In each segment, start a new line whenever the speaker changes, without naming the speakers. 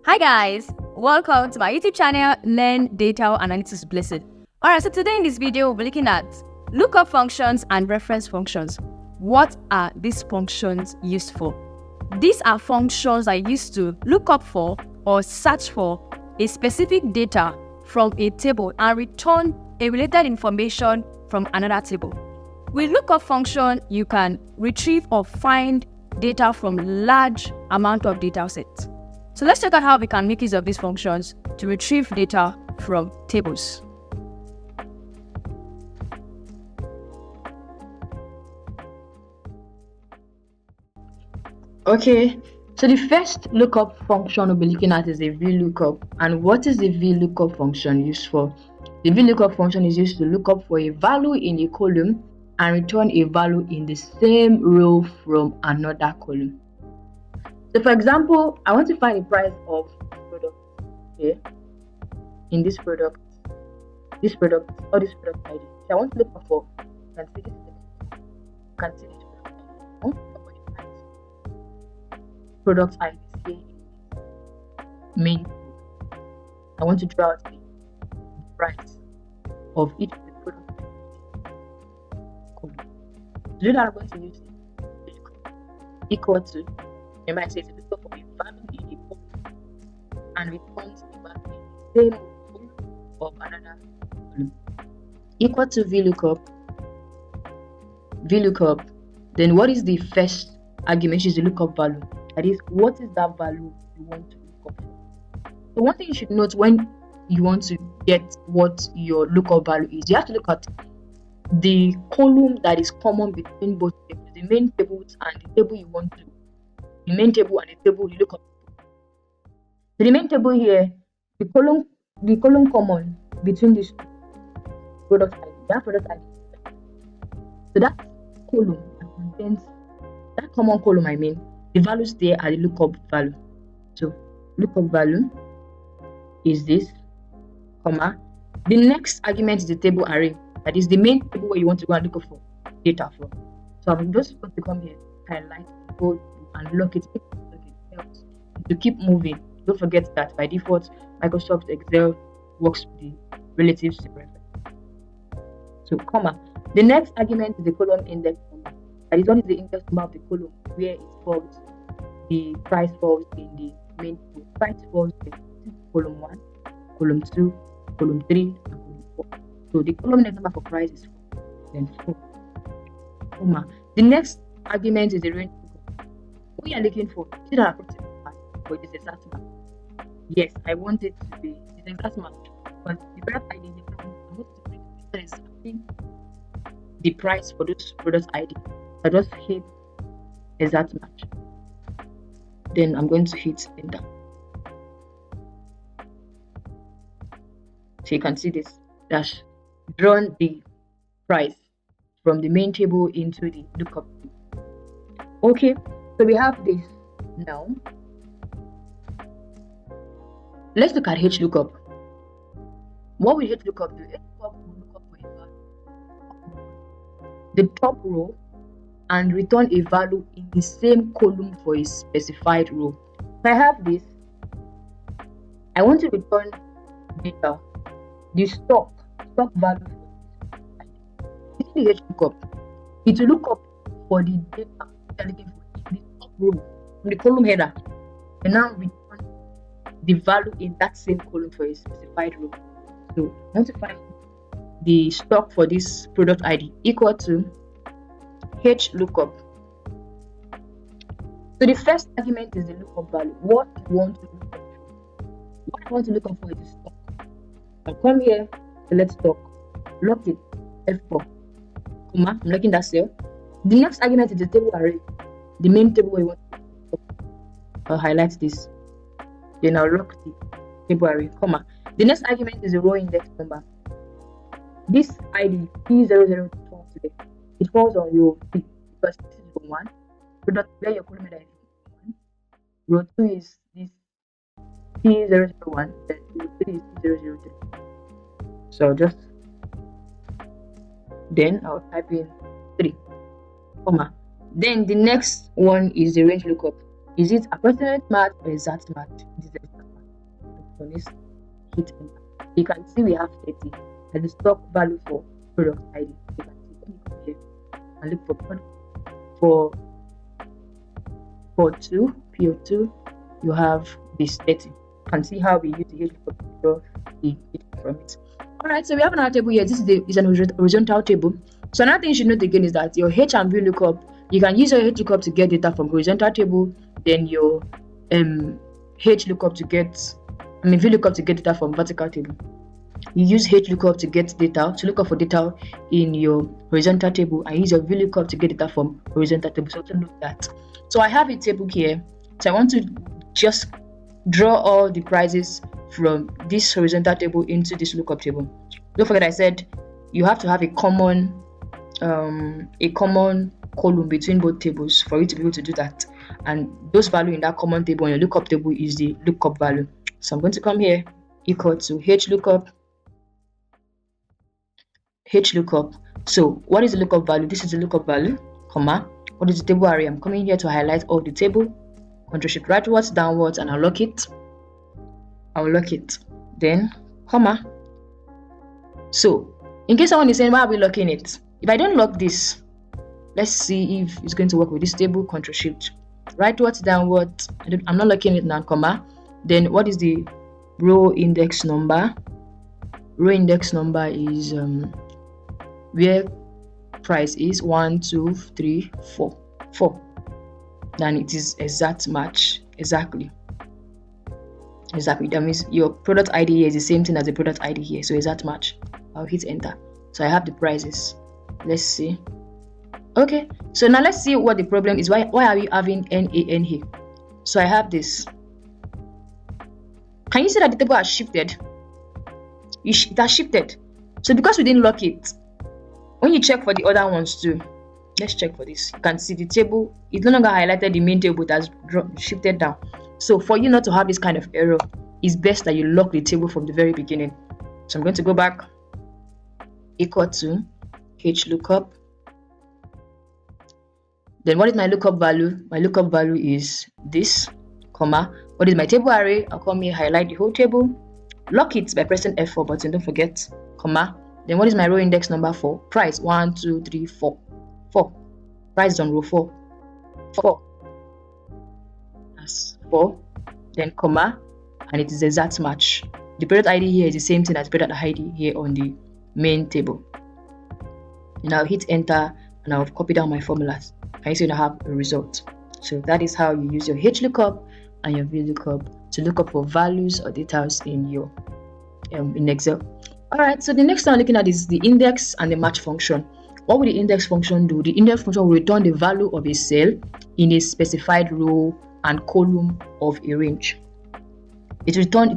Hi guys, welcome to my YouTube channel, Learn Data Analytics Blessed. Alright, so today in this video, we'll be looking at lookup functions and reference functions. What are these functions used for? These are functions I used to look up for or search for a specific data from a table and return a related information from another table. With lookup function, you can retrieve or find data from large amount of data sets. So let's check out how we can make use of these functions to retrieve data from tables.
Okay, so the first lookup function we'll be looking at is the VLOOKUP. And what is the VLOOKUP function used for? The VLOOKUP function is used to look up for a value in a column and return a value in the same row from another column. So for example, I want to find the price of this product here in this product or this product ID. So I want to look for, you can see this product ID. I want to look for the price. Product ID here in main group. I want to draw out the price of each of the product column. To do that, I'm going to use equal to. Remember, I said it's equal for a value in a column and returns the value in the same row of another column. Equal to VLOOKUP. Then what is the first argument? Which is the lookup value. That is, what is that value you want to look up for? So one thing you should note when you want to get what your lookup value is, you have to look at the column that is common between both tables, the main tables and the table you want to. The main table and the table you look up. So the main table here, the column common between these two product ID, that product ID. So that column that contains that common column, I mean, the values there are the lookup value. So lookup value is this, comma. The next argument is the table array. That is the main table where you want to go and look for data from. So I'm just going to come here, highlight, go and lock it. It helps to keep moving. Don't forget that by default, Microsoft Excel works with the relative reference. So comma. The next argument is the column index number. That is what is the index number of the column where it falls. The price falls in the main table. Price falls in column 1, column 2, column 3, and column 4. So the column index number for price is 4. Then 4. Comma. The next argument is the range. What you are looking for? Is it an approximate match or is it exact match? Yes, I want it to be the exact match. But the product ID is exactly the price for those product ID. I just hit exact match. Then I'm going to hit enter. So you can see this dash drawn the price from the main table into the lookup. Okay, so we have this now. Let's look at HLOOKUP. What will HLOOKUp do? HLOOKUP will look up for a value, the top row, and return a value in the same column for a specified row. If I have this, I want to return data, the stock value for the HLOOKUP. It will look up for the data you're looking for in the top row from the column header, and now return the value in that same column for a specified row. So I want to find the stock for this product ID equal to HLOOKUP. So the first argument is the lookup value. What you want to look up for? What I want to look up for is the stock. I'll come here, select stock, lock it, F4, comma, I'm locking that cell. The next argument is the table array, the main table where you want to look up. I'll highlight this. Then I'll lock the table array, comma. The next argument is the row index number. This ID P00 falls today. It falls on row 3 because this is row 1. Product where your column header is 1. Row 2 is this P001. Then row 3 is P003. So then I'll type in 3, comma. Then the next one is the range lookup. Is it approximate match or exact match? It is exact match. on this, hit enter. You can see we have 30 as the stock value for product ID. You can see, let me come here and look for PO2, you have this 30. You can see how we use the H lookup to draw the data from it. Alright, so we have another table here. This is an horizontal table. So another thing you should note again is that your H and V lookup, you can use your H lookup to get data from horizontal table, then your H lookup to get, V lookup to get data from vertical table. You use H lookup to get data, to look up for data in your horizontal table, and use your V lookup to get data from horizontal table. So to note that. So I have a table here. So I want to just draw all the prices from this horizontal table into this lookup table. Don't forget I said you have to have a common column between both tables for you to be able to do that. And those value in that common table on your lookup table is the lookup value. So I'm going to come here, equal to H lookup. So what is the lookup value? This is the lookup value, comma. What is the table array? I'm coming here to highlight all the table. Control Shift rightwards, downwards, and I'll lock it. Then, comma. So, in case someone is saying, why are we locking it? If I don't lock this, let's see if it's going to work with this table. Control Shift rightwards, downwards. I'm not locking it now, comma. Then, what is the row index number? Row index number is where price is 1, 2, 3, 4. Then it is exact match. Exactly. That means your product ID here is the same thing as the product ID here. So exact match. I'll hit enter. So I have the prices. Let's see. Okay. So now let's see what the problem is. Why are we having NAN here? So I have this. Can you see that the table has shifted? It has shifted. So because we didn't lock it, when you check for the other ones too, let's check for this. You can see the table, it's no longer highlighted the main table, it has shifted down. So for you not to have this kind of error, it's best that you lock the table from the very beginning. So I'm going to go back, equal to H lookup. Then what is my lookup value? My lookup value is this, comma. What is my table array? I'll come here, highlight the whole table, lock it by pressing F4 button, don't forget, comma. Then what is my row index number for price? 1, 2, 3, 4. 4. Price is on row 4. 4. That's 4. Then comma, and it is the exact match. The product ID here is the same thing as the product ID here on the main table. And I'll hit enter and I'll copy down my formulas. I see I have a result. So that is how you use your H lookup and your V lookup to look up for values or data in your in Excel. Alright, so the next one I'm looking at is the index and the match function. What will the index function do? The index function will return the value of a cell in a specified row and column of a range. It can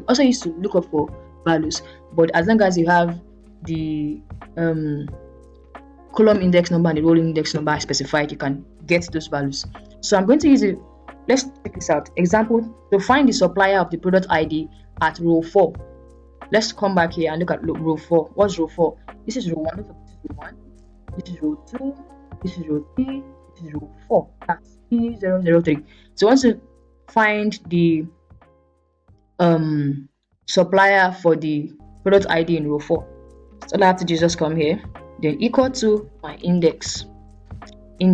also use to look up for values, but as long as you have the column index number and the row index number specified, you can get those values. So I'm going to use it. Let's check this out. Example, to find the supplier of the product ID at row 4. Let's come back here and look at row 4. What's row 4? This is row 1. This is row 1. This is row 2. This is row 3. This is row 4. That's P003. So once you find the supplier for the product ID in row 4, so all I have to do is just come here, then equal to my index. So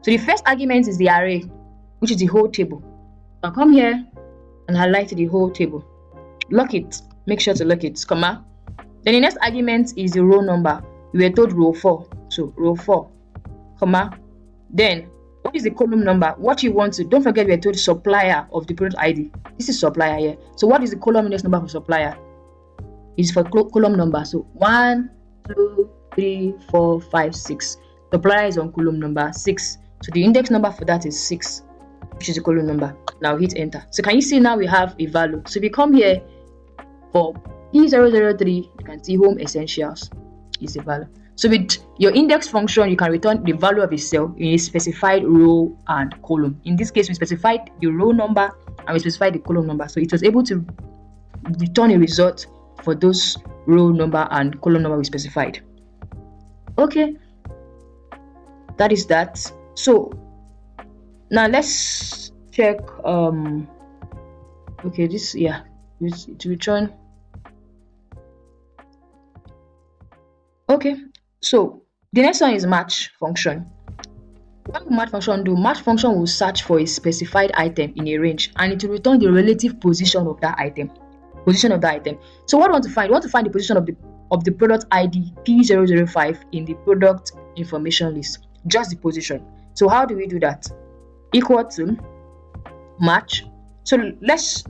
the first argument is the array, which is the whole table. I'll come here and highlight the whole table. Lock it. Make sure to lock it, comma. Then the next argument is the row number. We were told row 4. So row 4, comma. Then what is the column number? What you want to, don't forget we are told supplier of the product ID. This is supplier here. So what is the column index number for supplier? It's for column number. So 1, 2, 3, 4, 5, 6. Supplier is on column number 6. So the index number for that is 6, which is the column number. Now hit enter. So can you see now we have a value? So if you come here for P003, you can see home essentials is a value. So with your index function, you can return the value of a cell in a specified row and column. In this case, we specified the row number and we specified the column number. So it was able to return a result for those row number and column number we specified. Okay, that is that. So now let's check Okay, this, yeah, to return. Okay, so the next one is match function. What will match function do? Match function will search for a specified item in a range, and it will return the relative position of that item. So what do you want to find? You want to find the position of the product ID P005 in the product information list. Just the position. So how do we do that? Equal to match. So let's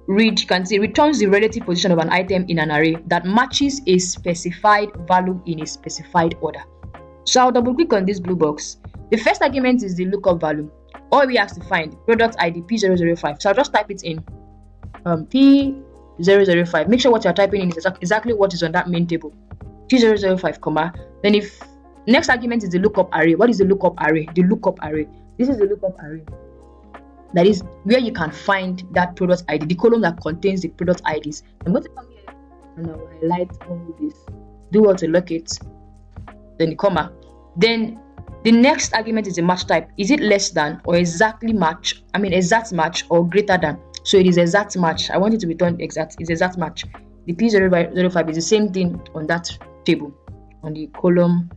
read. You can see returns the relative position of an item in an array that matches a specified value in a specified order. So I'll double click on this blue box. The first argument is the lookup value. All we have to find product ID P005. So I'll just type it in. P005. Make sure what you're typing in is exactly what is on that main table. P005, comma. Then if next argument is the lookup array. What is the lookup array? The lookup array. This is the lookup array. That is where you can find that product ID, the column that contains the product IDs. I'm going to come here and I will highlight all this. Do what to look it. Then the comma. Then the next argument is the match type. Is it less than or exactly match? I mean exact match or greater than? So it is exact match. I want it to return exact. It's exact match. The P005 is the same thing on that table, on the column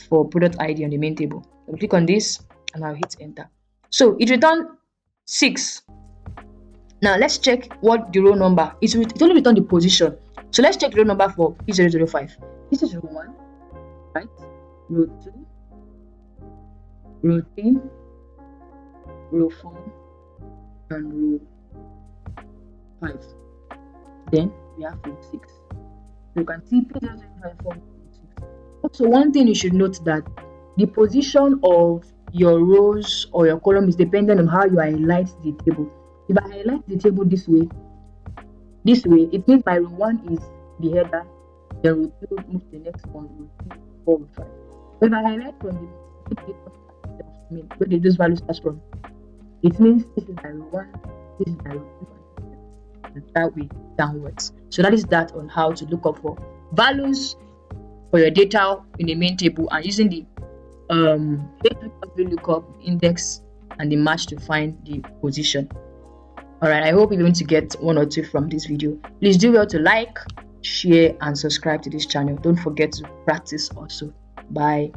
for product ID on the main table. I'll click on this and I'll hit enter. So it returned 6. Now let's check what the row number is. It only returned the position. So let's check the row number for P005. This is row 1, right? Row 2, row 3, row 4, and row 5. Then we have row 6. You can see P005 from 6. Also, one thing you should note that the position of your rows or your column is dependent on how you highlight the table. If I highlight the table this way, it means my row 1 is the header, then row 2 moves to the next one, row 3, 4, 5. But if I highlight from where did those values start from, it means this is my row 1, this is my row 2, and that way downwards. So that is that on how to look up for values for your data in the main table and using the lookup index and the match to find the position. Alright, I hope you're going to get 1 or 2 from this video. Please do well to like, share, and subscribe to this channel. Don't forget to practice also. Bye.